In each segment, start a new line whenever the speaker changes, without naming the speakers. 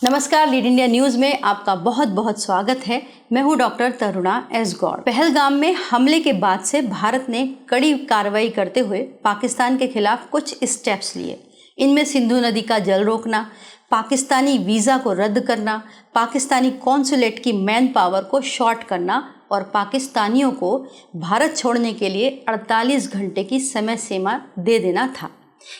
नमस्कार, lead India news में आपका बहुत बहुत स्वागत है। मैं हूं डॉक्टर तरुणा एस गौड़। पहलगाम में हमले के बाद से भारत ने कड़ी कार्रवाई करते हुए पाकिस्तान के खिलाफ कुछ स्टेप्स लिए। इनमें सिंधु नदी का जल रोकना, पाकिस्तानी वीज़ा को रद्द करना, पाकिस्तानी कॉन्सुलेट की मैन पावर को शॉर्ट करना और पाकिस्तानियों को भारत छोड़ने के लिए 48 घंटे की समय सीमा दे देना था।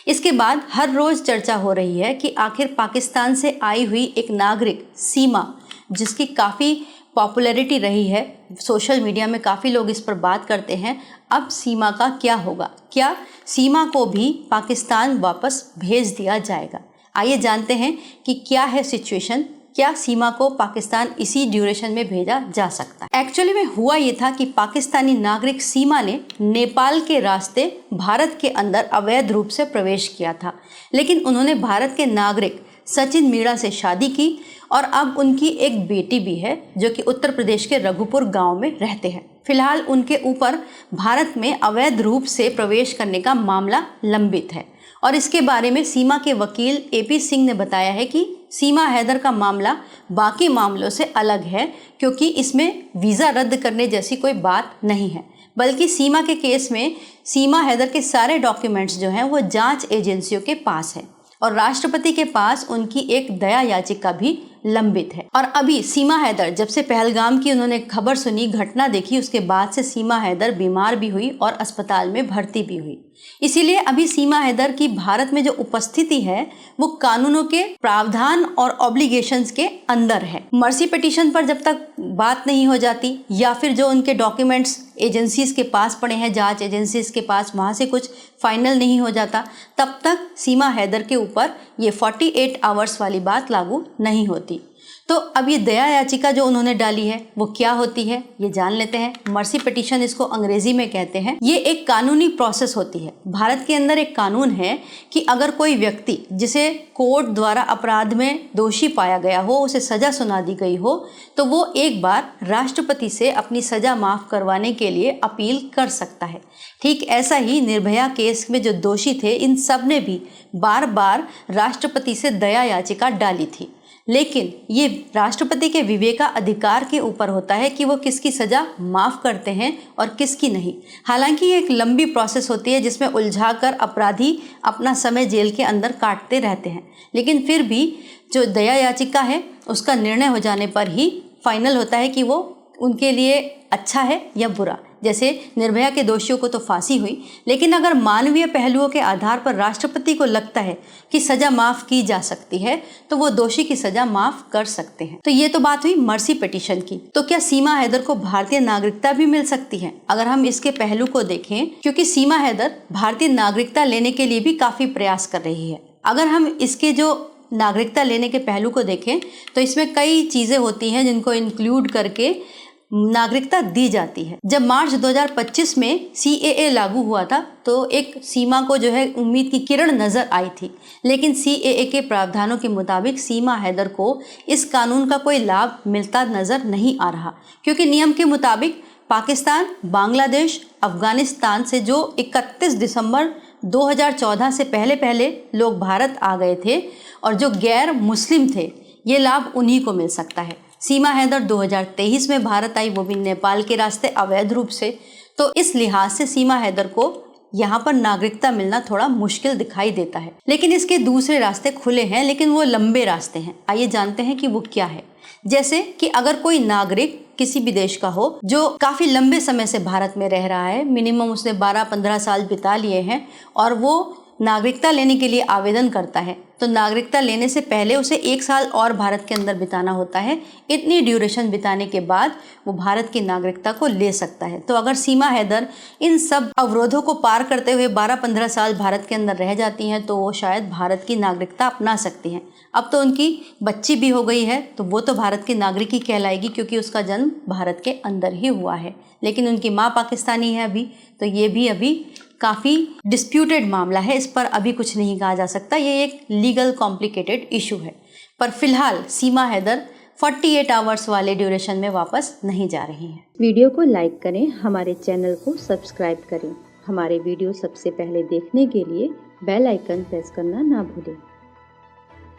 इसके बाद हर रोज़ चर्चा हो रही है कि आखिर पाकिस्तान से आई हुई एक नागरिक सीमा, जिसकी काफ़ी पॉपुलैरिटी रही है, सोशल मीडिया में काफ़ी लोग इस पर बात करते हैं, अब सीमा का क्या होगा? क्या सीमा को भी पाकिस्तान वापस भेज दिया जाएगा? आइए जानते हैं कि क्या है सिचुएशन। क्या सीमा को पाकिस्तान इसी ड्यूरेशन में भेजा जा सकता है? एक्चुअली में हुआ ये था कि पाकिस्तानी नागरिक सीमा ने नेपाल के रास्ते भारत के अंदर अवैध रूप से प्रवेश किया था, लेकिन उन्होंने भारत के नागरिक सचिन मीणा से शादी की और अब उनकी एक बेटी भी है जो कि उत्तर प्रदेश के रघुपुर गांव में रहते हैं। फिलहाल उनके ऊपर भारत में अवैध रूप से प्रवेश करने का मामला लंबित है और इसके बारे में सीमा के वकील AP सिंह ने बताया है कि सीमा हैदर का मामला बाकी मामलों से अलग है, क्योंकि इसमें वीज़ा रद्द करने जैसी कोई बात नहीं है, बल्कि सीमा के केस में सीमा हैदर के सारे डॉक्यूमेंट्स जो हैं वो जांच एजेंसियों के पास है और राष्ट्रपति के पास उनकी एक दया याचिका भी लंबित है। और अभी सीमा हैदर जब से पहलगाम की उन्होंने खबर सुनी, घटना देखी, उसके बाद से सीमा हैदर बीमार भी हुई और अस्पताल में भर्ती भी हुई। इसीलिए अभी सीमा हैदर की भारत में जो उपस्थिति है वो कानूनों के प्रावधान और ऑब्लिगेशंस के अंदर है। मर्सी पिटीशन पर जब तक बात नहीं हो जाती या फिर जो उनके डॉक्यूमेंट्स एजेंसीज के पास पड़े हैं, जांच एजेंसीज के पास, वहाँ से कुछ फाइनल नहीं हो जाता, तब तक सीमा हैदर के ऊपर ये 48 आवर्स वाली बात लागू नहीं होती। तो अब ये दया याचिका जो उन्होंने डाली है वो क्या होती है ये जान लेते हैं। मर्सी पिटीशन इसको अंग्रेजी में कहते हैं। ये एक कानूनी प्रोसेस होती है। भारत के अंदर एक कानून है कि अगर कोई व्यक्ति जिसे कोर्ट द्वारा अपराध में दोषी पाया गया हो, उसे सज़ा सुना दी गई हो, तो वो एक बार राष्ट्रपति से अपनी सज़ा माफ़ करवाने के लिए अपील कर सकता है। ठीक ऐसा ही निर्भया केस में जो दोषी थे, इन सब ने भी बार बार राष्ट्रपति से दया याचिका डाली थी, लेकिन ये राष्ट्रपति के विवेकाधिकार के ऊपर होता है कि वो किसकी सज़ा माफ़ करते हैं और किसकी नहीं। हालांकि ये एक लंबी प्रोसेस होती है जिसमें उलझाकर अपराधी अपना समय जेल के अंदर काटते रहते हैं, लेकिन फिर भी जो दया याचिका है उसका निर्णय हो जाने पर ही फाइनल होता है कि वो उनके लिए अच्छा है या बुरा। जैसे निर्भया के दोषियों को तो फांसी हुई, लेकिन अगर मानवीय पहलुओं के आधार पर राष्ट्रपति को लगता है कि सज़ा माफ़ की जा सकती है तो वो दोषी की सज़ा माफ़ कर सकते हैं। तो ये तो बात हुई मर्सी पिटीशन की। तो क्या सीमा हैदर को भारतीय नागरिकता भी मिल सकती है? अगर हम इसके पहलू को देखें, क्योंकि सीमा हैदर भारतीय नागरिकता लेने के लिए भी काफ़ी प्रयास कर रही है। अगर हम इसके जो नागरिकता लेने के पहलू को देखें तो इसमें कई चीज़ें होती हैं जिनको इंक्लूड करके नागरिकता दी जाती है। जब मार्च 2025 में CAA लागू हुआ था तो एक सीमा को जो है उम्मीद की किरण नज़र आई थी, लेकिन CAA के प्रावधानों के मुताबिक सीमा हैदर को इस कानून का कोई लाभ मिलता नज़र नहीं आ रहा, क्योंकि नियम के मुताबिक पाकिस्तान, बांग्लादेश, अफगानिस्तान से जो 31 दिसंबर 2014 से पहले लोग भारत आ गए थे और जो गैर मुस्लिम थे, ये लाभ उन्हीं को मिल सकता है। सीमा हैदर 2023 में भारत आई, वो भी नेपाल के रास्ते अवैध रूप से। तो इस लिहाज से सीमा हैदर को यहाँ पर नागरिकता मिलना थोड़ा मुश्किल दिखाई देता है, लेकिन इसके दूसरे रास्ते खुले हैं, लेकिन वो लंबे रास्ते हैं। आइए जानते हैं कि वो क्या है। जैसे कि अगर कोई नागरिक किसी भी देश का हो जो काफ़ी लंबे समय से भारत में रह रहा है, मिनिमम उसने 12-15 साल बिता लिए हैं और वो नागरिकता लेने के लिए आवेदन करता है, तो नागरिकता लेने से पहले उसे 1 साल और भारत के अंदर बिताना होता है। इतनी ड्यूरेशन बिताने के बाद वो भारत की नागरिकता को ले सकता है। तो अगर सीमा हैदर इन सब अवरोधों को पार करते हुए 12-15 साल भारत के अंदर रह जाती हैं तो वो शायद भारत की नागरिकता अपना सकती हैं। अब तो उनकी बच्ची भी हो गई है तो वो तो भारत की नागरिक ही कहलाएगी, क्योंकि उसका जन्म भारत के अंदर ही हुआ है, लेकिन उनकी माँ पाकिस्तानी है अभी, तो ये भी अभी काफ़ी डिस्प्यूटेड मामला है। इस पर अभी कुछ नहीं कहा जा सकता, ये एक लीगल कॉम्प्लिकेटेड इशू है। पर फिलहाल सीमा हैदर 48 आवर्स वाले ड्यूरेशन में वापस नहीं जा रही हैं।
वीडियो को लाइक करें, हमारे चैनल को सब्सक्राइब करें। हमारे वीडियो सबसे पहले देखने के लिए बेल आइकन प्रेस करना ना भूलें।